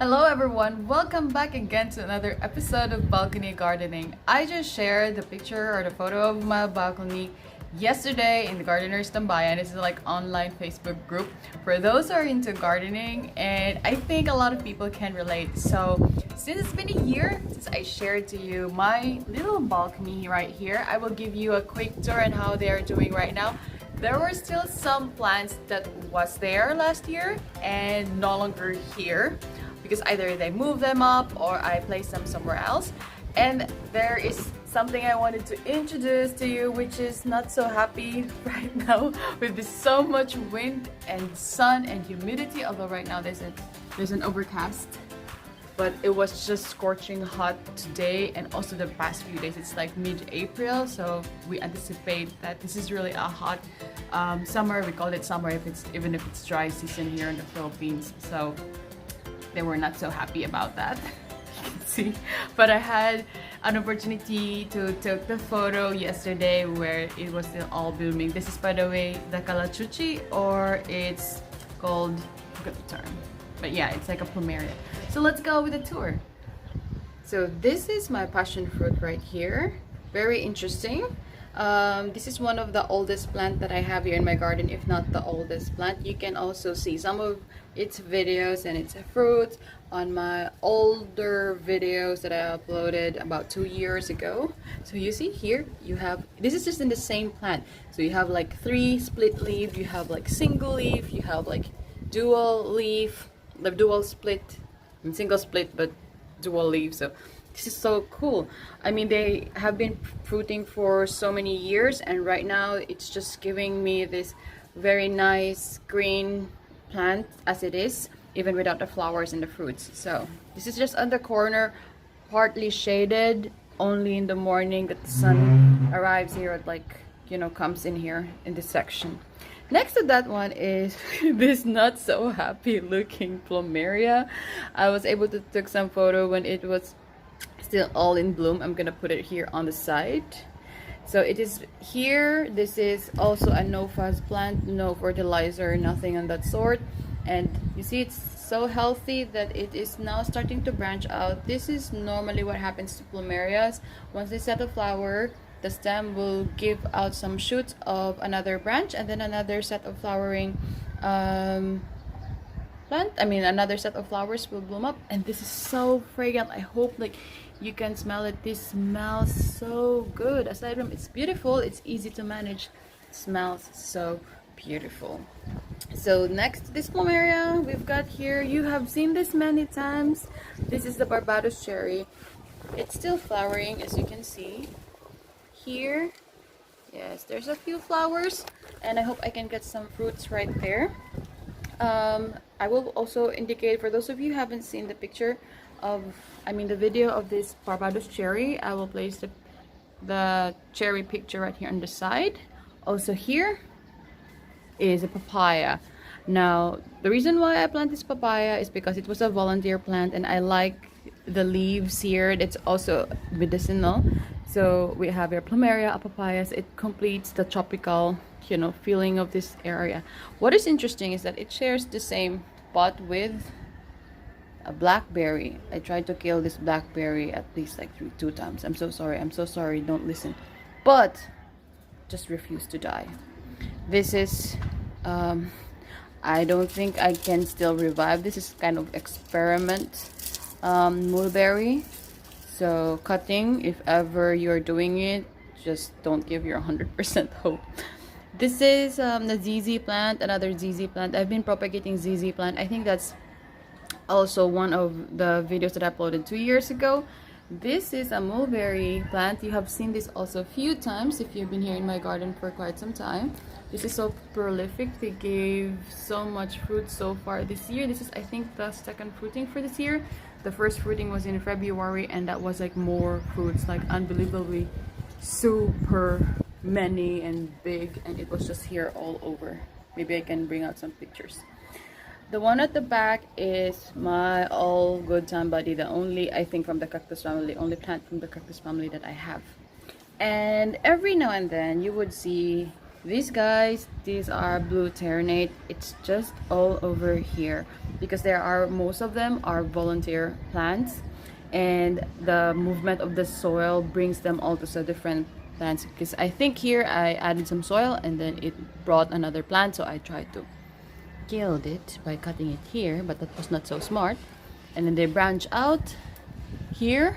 Hello everyone, welcome back again to another episode of Balcony Gardening. I just shared the picture or the photo of my balcony yesterday in the Gardeners Tambayan. This is like online Facebook group for those who are into gardening, and I think a lot of people can relate. So since it's been a year since I shared to you my little balcony right here, I will give you a quick tour on how they are doing right now. There were still some plants that was there last year and no longer here, because either they move them up or I place them somewhere else. And there is something I wanted to introduce to you, which is not so happy right now with this so much wind and sun and humidity. Although right now there's an overcast, but it was just scorching hot today and also the past few days. It's like mid-April, so we anticipate that this is really a hot summer. We call it summer even if it's dry season here in the Philippines. So they were not so happy about that. You can see, but I had an opportunity to take the photo yesterday where it was still all blooming. This is, by the way, the Calachuchi, or it's called, I forgot the term, but yeah, it's like a Plumeria. So let's go with the tour. So this is my passion fruit right here. Very interesting. This is one of the oldest plant that I have here in my garden, if not the oldest plant. You can also see some of its videos and its fruits on my older videos that I uploaded about 2 years ago. So you see here, you have, this is just in the same plant. So you have like 3 split leaf, you have like single leaf, you have like dual leaf, the dual split, and single split, but dual leaf. So this is so cool. I mean, they have been fruiting for so many years, and right now it's just giving me this very nice green plant as it is, even without the flowers and the fruits. So this is just on the corner, partly shaded, only in the morning that the sun arrives here, it like, you know, comes in here in this section. Next to that one is this not so happy looking Plumeria. I was able to take some photo when it was still all in bloom. I'm gonna put it here on the side. So it is here. This is also a no-fuss plant, no fertilizer, nothing on that sort. And you see it's so healthy that it is now starting to branch out. This is normally what happens to Plumerias. Once they set a flower, the stem will give out some shoots of another branch, and then another set of flowering another set of flowers will bloom up. And this is so fragrant. I hope like you can smell it. This smells so good. Aside from it's beautiful, it's easy to manage. It smells so beautiful. So next to this Plumeria we've got here, you have seen this many times. This is the Barbados Cherry. It's still flowering, as you can see here. Yes, there's a few flowers, and I hope I can get some fruits right there. I will also indicate, for those of you who haven't seen the picture of, the video of this Barbados Cherry, I will place the cherry picture right here on the side. Also here is a papaya. Now, the reason why I planted this papaya is because it was a volunteer plant, and I like the leaves here. It's also medicinal. So we have here Plumeria, a papayas. It completes the tropical, you know, feeling of this area. What is interesting is that it shares the same pot with a blackberry. I tried to kill this blackberry at least like 2 times. I'm so sorry, don't listen. But just refuse to die. This is I don't think I can still revive. This is kind of experiment mulberry. So cutting, if ever you're doing it, just don't give your 100% hope. This is the ZZ plant, another ZZ plant. I've been propagating ZZ plant. I think that's also one of the videos that I uploaded 2 years ago. This is a mulberry plant. You have seen this also a few times if you've been here in my garden for quite some time. This is so prolific. They gave so much fruit so far this year. This is, I think, the second fruiting for this year. The first fruiting was in February, and that was like more fruits, like unbelievably super many and big, and it was just here all over. Maybe I can bring out some pictures. The one at the back is my all good time buddy, the only, I think, from the cactus family, only plant from the cactus family that I have. And every now and then you would see These guys, these are blue Ternatea. It's just all over here because there are, most of them are volunteer plants, and the movement of the soil brings them all to different plants. Because I think here I added some soil and then it brought another plant, so I tried to killed it by cutting it here, but that was not so smart. And then they branch out here,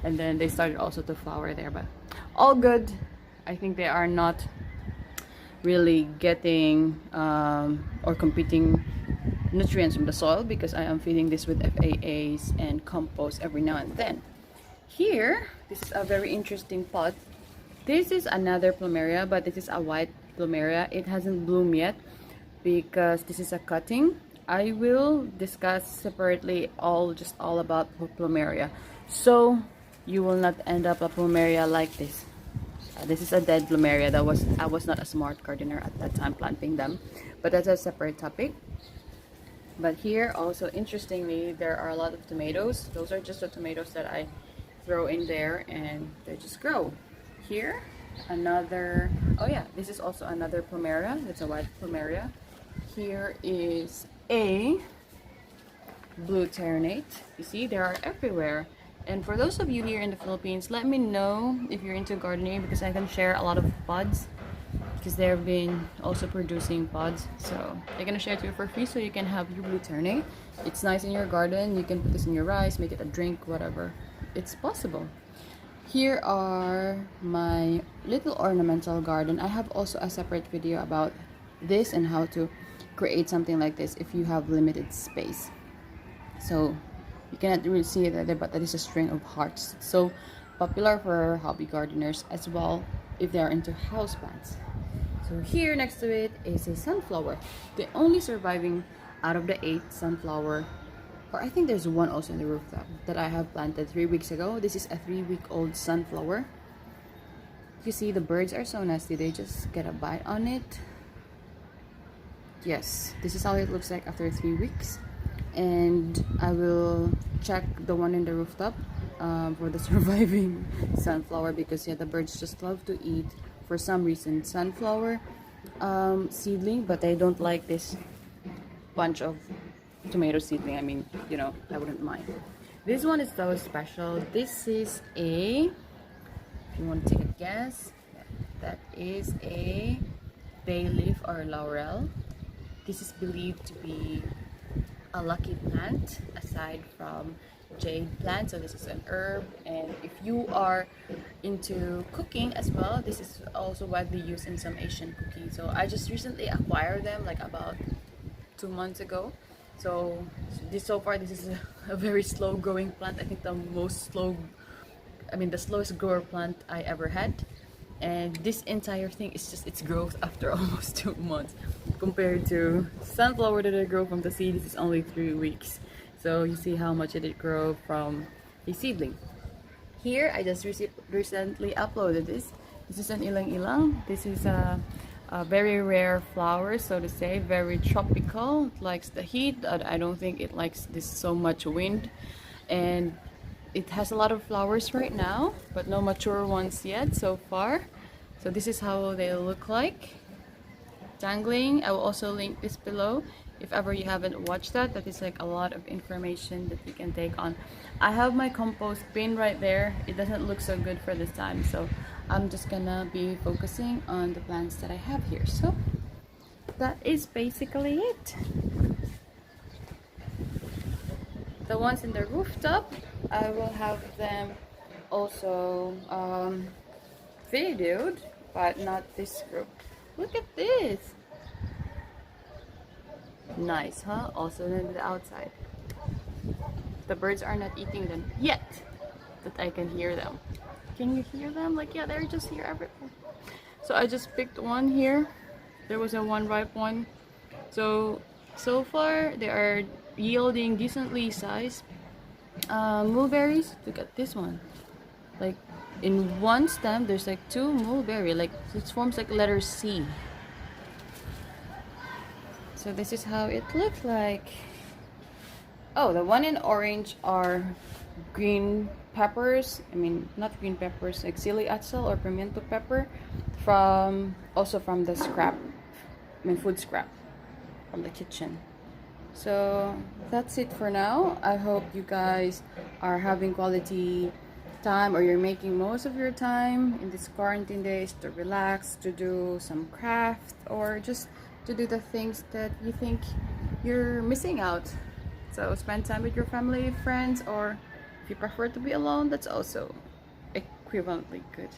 and then they started also to flower there, but all good. I think they are not really getting or competing nutrients from the soil because I am feeding this with FAAs and compost every now and then. Here, this is a very interesting pot. This is another Plumeria, but this is a white Plumeria. It hasn't bloomed yet because this is a cutting. I will discuss separately all about Plumeria, so you will not end up a Plumeria like this. This is a dead Plumeria. I was not a smart gardener at that time planting them, but that's a separate topic. But here also, interestingly, there are a lot of tomatoes. Those are just the tomatoes that I throw in there and they just grow. Here, another, oh yeah, this is also another Plumeria. That's a white Plumeria. Here is a blue Ternatea. You see, they are everywhere. And for those of you here in the Philippines, let me know if you're into gardening because I can share a lot of pods because they've been also producing pods. So they're gonna share it to you for free so you can have your blue Ternatea. It's nice in your garden. You can put this in your rice, make it a drink, whatever. It's possible. Here are my little ornamental garden. I have also a separate video about this and how to create something like this if you have limited space. So you cannot really see it there, but that is a string of hearts. It's so popular for hobby gardeners as well if they are into houseplants. So here next to it is a sunflower. The only surviving out of the 8 sunflower, or I think there's one also in the rooftop that I have planted 3 weeks ago. This is a 3-week-old sunflower. You see the birds are so nasty, they just get a bite on it. Yes, this is how it looks like after 3 weeks. And I will check the one in the rooftop for the surviving sunflower because yeah, the birds just love to eat for some reason sunflower seedling, but they don't like this bunch of tomato seedling. I mean, you know, I wouldn't mind. This one is so special. This is a, if you want to take a guess, that is a bay leaf or laurel. This is believed to be a lucky plant aside from jade plant. So this is an herb, and if you are into cooking as well, this is also widely used in some Asian cooking. So I just recently acquired them like about 2 months ago. So so far this is a very slow growing plant. I think the slowest grower plant I ever had. And this entire thing is just its growth after almost 2 months compared to sunflower that I grow from the seed. This is only 3 weeks. So you see how much it did grow from a seedling. Here I just recently uploaded this. This is an Ylang-Ylang. This is a very rare flower, so to say, very tropical. It likes the heat. I don't think it likes this so much wind. And it has a lot of flowers right now, but no mature ones yet so far. So this is how they look like. Dangling. I will also link this below if ever you haven't watched that. That is like a lot of information that you can take on. I have my compost bin right there. It doesn't look so good for this time, so I'm just gonna be focusing on the plants that I have here. So that is basically it. The ones in the rooftop, I will have them also videoed, but not this group. Look at this. Nice, huh? Also on the outside. The birds are not eating them yet, but I can hear them. Can you hear them? Like, yeah, they're just here everywhere. So I just picked one here. There was a one ripe one. So far they are yielding decently sized mulberries. Look at this one. Like in one stem there's like 2 mulberry, like it forms like letter C. So this is how it looks like. Oh, the one in orange are green peppers. I mean, not green peppers, like chili atzel or pimiento pepper from also from the scrap, food scrap from the kitchen. So that's it for now. I hope you guys are having quality time, or you're making most of your time in these quarantine days to relax, to do some craft, or just to do the things that you think you're missing out. So spend time with your family, friends, or if you prefer to be alone, that's also equivalently good.